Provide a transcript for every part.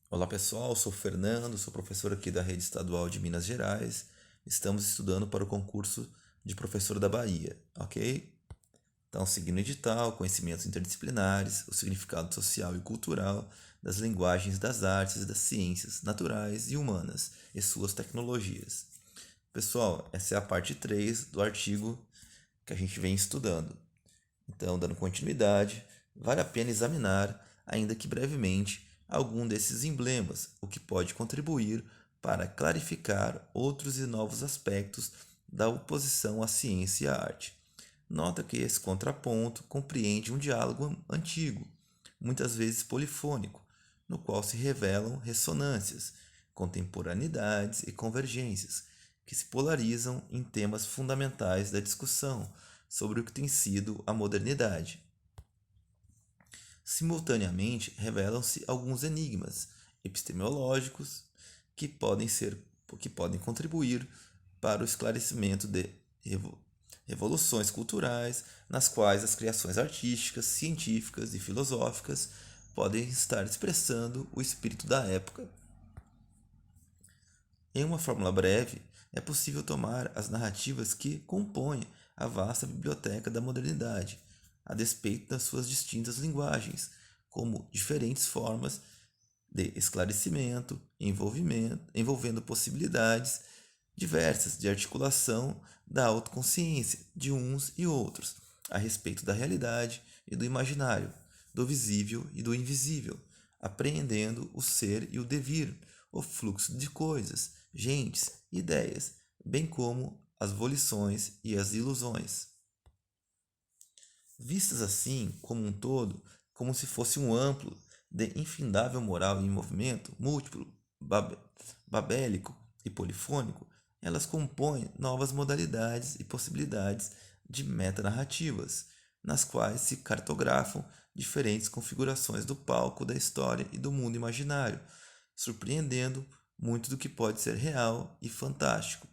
Olá pessoal, sou o Fernando, sou professor aqui da Rede Estadual de Minas Gerais. Estamos estudando para o concurso de professor da Bahia, ok? Então, seguindo o edital, conhecimentos interdisciplinares, o significado social e cultural das linguagens das artes e das ciências naturais e humanas e suas tecnologias. Pessoal, essa é a parte 3 do artigo que a gente vem estudando. Então, dando continuidade, vale a pena examinar, ainda que brevemente, algum desses emblemas, o que pode contribuir para clarificar outros e novos aspectos da oposição à ciência e à arte. Nota que esse contraponto compreende um diálogo antigo, muitas vezes polifônico, no qual se revelam ressonâncias, contemporaneidades e convergências, que se polarizam em temas fundamentais da discussão sobre o que tem sido a modernidade. Simultaneamente, revelam-se alguns enigmas epistemológicos que podem contribuir para o esclarecimento de revoluções culturais, nas quais as criações artísticas, científicas e filosóficas podem estar expressando o espírito da época. Em uma fórmula breve, é possível tomar as narrativas que compõem a vasta biblioteca da modernidade, a despeito das suas distintas linguagens, como diferentes formas de esclarecimento, envolvendo possibilidades diversas de articulação da autoconsciência de uns e outros a respeito da realidade e do imaginário, do visível e do invisível, apreendendo o ser e o devir, o fluxo de coisas, gentes, ideias, bem como as volições e as ilusões. Vistas assim, como um todo, como se fosse um amplo, de infindável moral em movimento, múltiplo, babélico e polifônico, elas compõem novas modalidades e possibilidades de metanarrativas, nas quais se cartografam diferentes configurações do palco da história e do mundo imaginário, surpreendendo muito do que pode ser real e fantástico.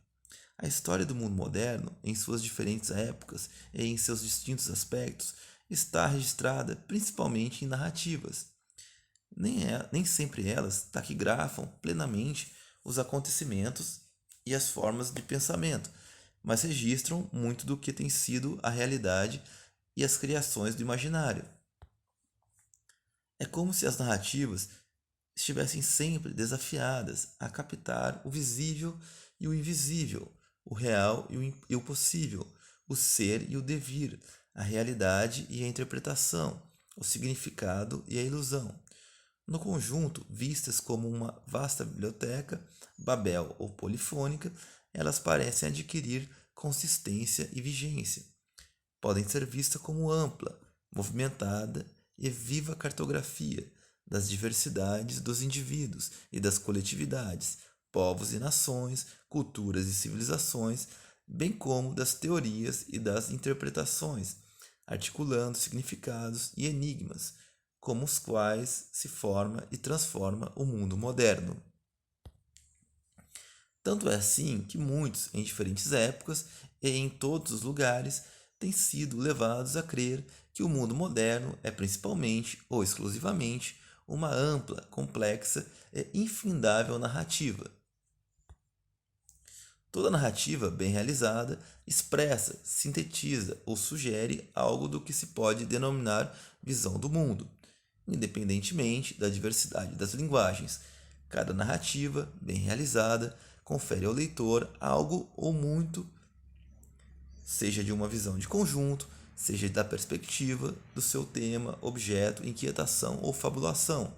A história do mundo moderno, em suas diferentes épocas e em seus distintos aspectos, está registrada principalmente em narrativas. Nem sempre elas taquigrafam plenamente os acontecimentos e as formas de pensamento, mas registram muito do que tem sido a realidade e as criações do imaginário. É como se as narrativas estivessem sempre desafiadas a captar o visível e o invisível, o real e o possível, o ser e o devir, a realidade e a interpretação, o significado e a ilusão. No conjunto, vistas como uma vasta biblioteca, Babel ou polifônica, elas parecem adquirir consistência e vigência. Podem ser vistas como ampla, movimentada e viva cartografia das diversidades dos indivíduos e das coletividades, povos e nações, culturas e civilizações, bem como das teorias e das interpretações, articulando significados e enigmas, como os quais se forma e transforma o mundo moderno. Tanto é assim que muitos, em diferentes épocas e em todos os lugares, têm sido levados a crer que o mundo moderno é principalmente ou exclusivamente uma ampla, complexa e infindável narrativa. Toda narrativa bem realizada expressa, sintetiza ou sugere algo do que se pode denominar visão do mundo, independentemente da diversidade das linguagens. Cada narrativa, bem realizada, confere ao leitor algo ou muito, seja de uma visão de conjunto, seja da perspectiva do seu tema, objeto, inquietação ou fabulação,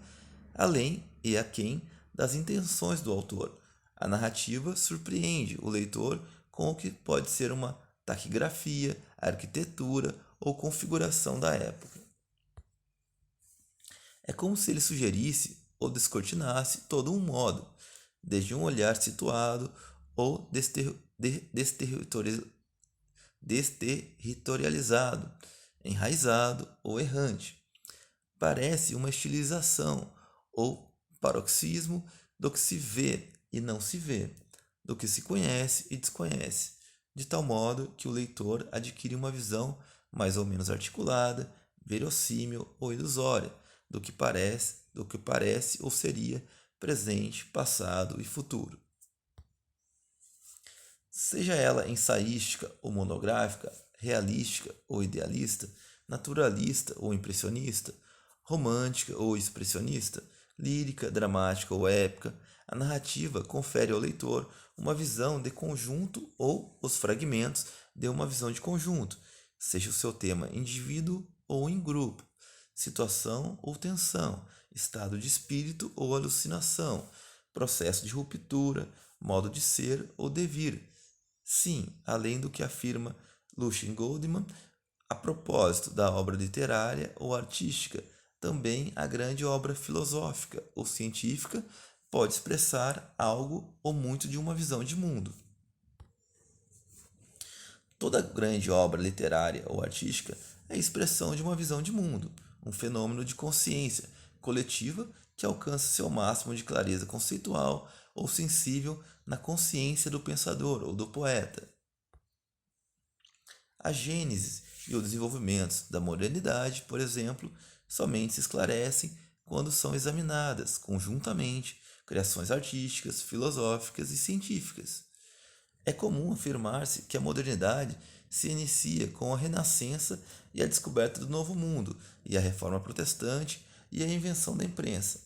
além e aquém das intenções do autor. A narrativa surpreende o leitor com o que pode ser uma taquigrafia, arquitetura ou configuração da época. É como se ele sugerisse ou descortinasse todo um modo, desde um olhar situado ou desterritorializado, enraizado ou errante. Parece uma estilização ou paroxismo do que se vê e não se vê, do que se conhece e desconhece, de tal modo que o leitor adquire uma visão mais ou menos articulada, verossímil ou ilusória do que parece ou seria presente, passado e futuro. Seja ela ensaística ou monográfica, realística ou idealista, naturalista ou impressionista, romântica ou expressionista, lírica, dramática ou épica, a narrativa confere ao leitor uma visão de conjunto ou os fragmentos de uma visão de conjunto, seja o seu tema indivíduo ou em grupo, situação ou tensão, estado de espírito ou alucinação, processo de ruptura, modo de ser ou devir. Sim, além do que afirma Lucien Goldman, a propósito da obra literária ou artística, também a grande obra filosófica ou científica pode expressar algo ou muito de uma visão de mundo. Toda grande obra literária ou artística é a expressão de uma visão de mundo, um fenômeno de consciência coletiva que alcança seu máximo de clareza conceitual ou sensível na consciência do pensador ou do poeta. A gênese e o desenvolvimento da modernidade, por exemplo, somente se esclarecem quando são examinadas conjuntamente criações artísticas, filosóficas e científicas. É comum afirmar-se que a modernidade se inicia com a Renascença e a descoberta do Novo Mundo, e a Reforma Protestante e a invenção da imprensa.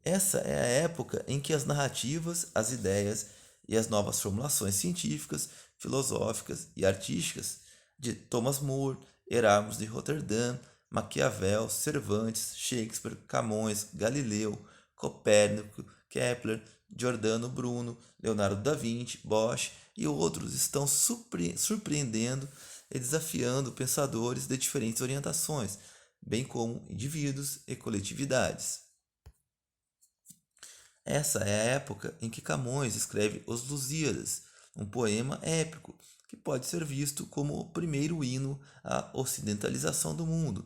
Essa é a época em que as narrativas, as ideias e as novas formulações científicas, filosóficas e artísticas de Thomas More, Erasmus de Roterdã, Maquiavel, Cervantes, Shakespeare, Camões, Galileu, Copérnico, Kepler, Giordano Bruno, Leonardo da Vinci, Bosch e outros estão surpreendendo e desafiando pensadores de diferentes orientações, bem como indivíduos e coletividades. Essa é a época em que Camões escreve Os Lusíadas, um poema épico que pode ser visto como o primeiro hino à ocidentalização do mundo,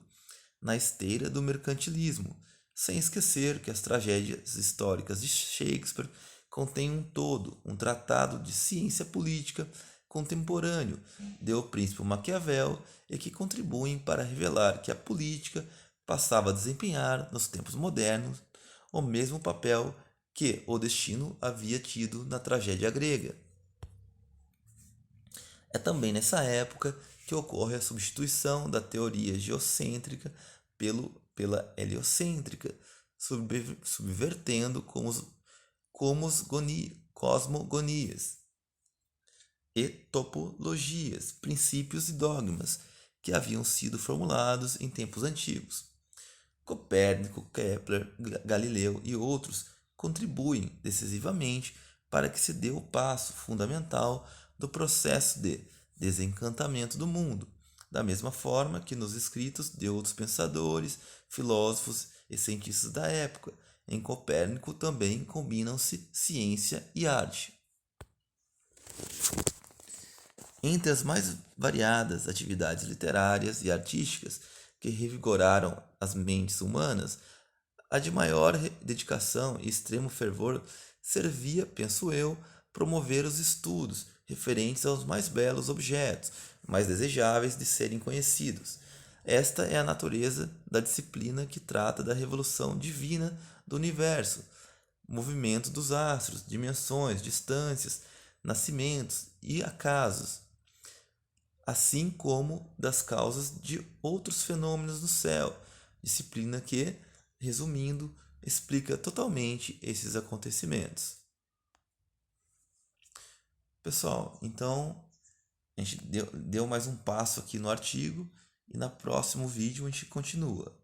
na esteira do mercantilismo, sem esquecer que as tragédias históricas de Shakespeare contêm um todo, um tratado de ciência política contemporâneo de O Príncipe Maquiavel e que contribuem para revelar que a política passava a desempenhar, nos tempos modernos, o mesmo papel que o destino havia tido na tragédia grega. É também nessa época que ocorre a substituição da teoria geocêntrica pela heliocêntrica, subvertendo cosmogonias e topologias, princípios e dogmas que haviam sido formulados em tempos antigos. Copérnico, Kepler, Galileu e outros contribuem decisivamente para que se dê o passo fundamental do processo de desencantamento do mundo, da mesma forma que nos escritos de outros pensadores, filósofos e cientistas da época. Em Copérnico também combinam-se ciência e arte. Entre as mais variadas atividades literárias e artísticas que revigoraram as mentes humanas, a de maior dedicação e extremo fervor servia, penso eu, promover os estudos referentes aos mais belos objetos, mais desejáveis de serem conhecidos. Esta é a natureza da disciplina que trata da revolução divina do universo, movimento dos astros, dimensões, distâncias, nascimentos e acasos, assim como das causas de outros fenômenos do céu, disciplina que, resumindo, explica totalmente esses acontecimentos. Pessoal, então a gente deu mais um passo aqui no artigo e no próximo vídeo a gente continua.